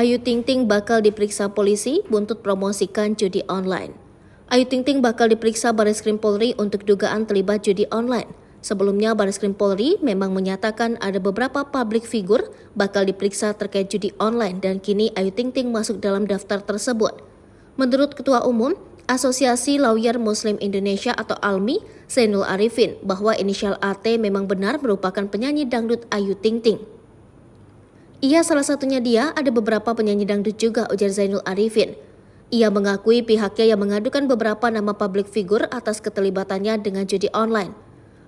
Ayu Ting Ting bakal diperiksa polisi buntut promosikan judi online. Ayu Ting Ting bakal diperiksa Bareskrim Polri untuk dugaan terlibat judi online. Sebelumnya Bareskrim Polri memang menyatakan ada beberapa publik figur bakal diperiksa terkait judi online dan kini Ayu Ting Ting masuk dalam daftar tersebut. Menurut Ketua Umum Asosiasi Lawyer Muslim Indonesia atau ALMI, Zainul Arifin, bahwa inisial AT memang benar merupakan penyanyi dangdut Ayu Ting Ting. Ia salah satunya dia, ada beberapa penyanyi dangdut juga, ujar Zainul Arifin. Ia mengakui pihaknya yang mengadukan beberapa nama publik figur atas keterlibatannya dengan judi online.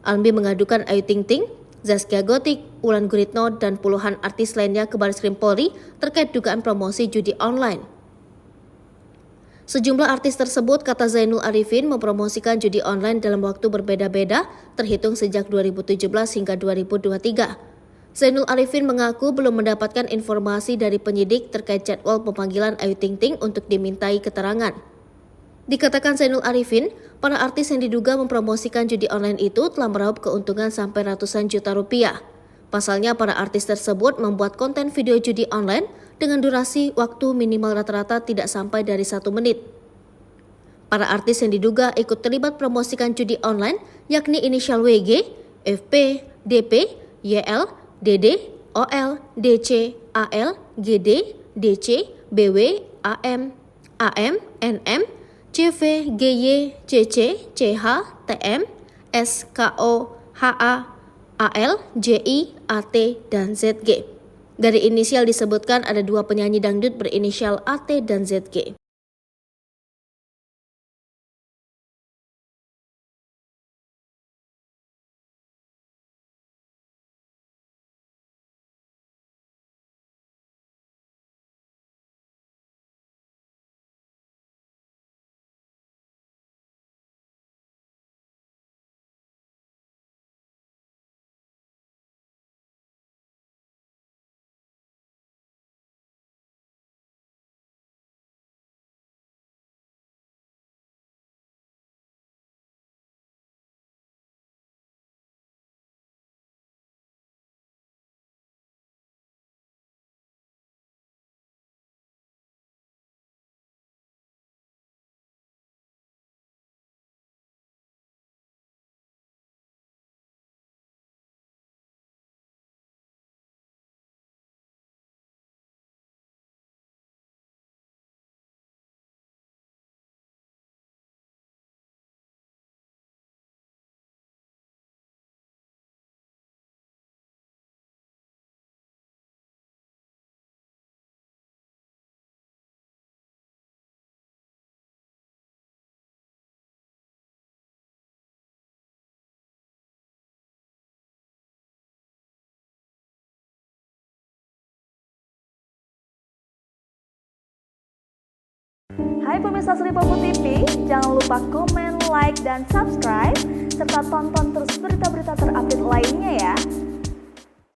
Almi mengadukan Ayu Ting Ting, Zaskia Gotik, Wulan Guritno, dan puluhan artis lainnya ke Bareskrim Polri terkait dugaan promosi judi online. Sejumlah artis tersebut, kata Zainul Arifin, mempromosikan judi online dalam waktu berbeda-beda, terhitung sejak 2017 hingga 2023. Zainul Arifin mengaku belum mendapatkan informasi dari penyidik terkait jadwal pemanggilan Ayu Ting Ting untuk dimintai keterangan. Dikatakan Zainul Arifin, para artis yang diduga mempromosikan judi online itu telah meraup keuntungan sampai ratusan juta rupiah. Pasalnya, para artis tersebut membuat konten video judi online dengan durasi waktu minimal rata-rata tidak sampai dari 1 menit. Para artis yang diduga ikut terlibat promosikan judi online yakni inisial WG, FP, DP, YL, DD, OL, DC, AL, GD, DC, BW, AM, NM, CV, GY, CC, CH, TM, SKO, HA, AL, JI, AT, dan ZG. Dari inisial disebutkan ada 2 penyanyi dangdut berinisial AT dan ZG. Hai pemirsa Sri Popo TV, jangan lupa komen, like, dan subscribe, serta tonton terus berita-berita terupdate lainnya ya.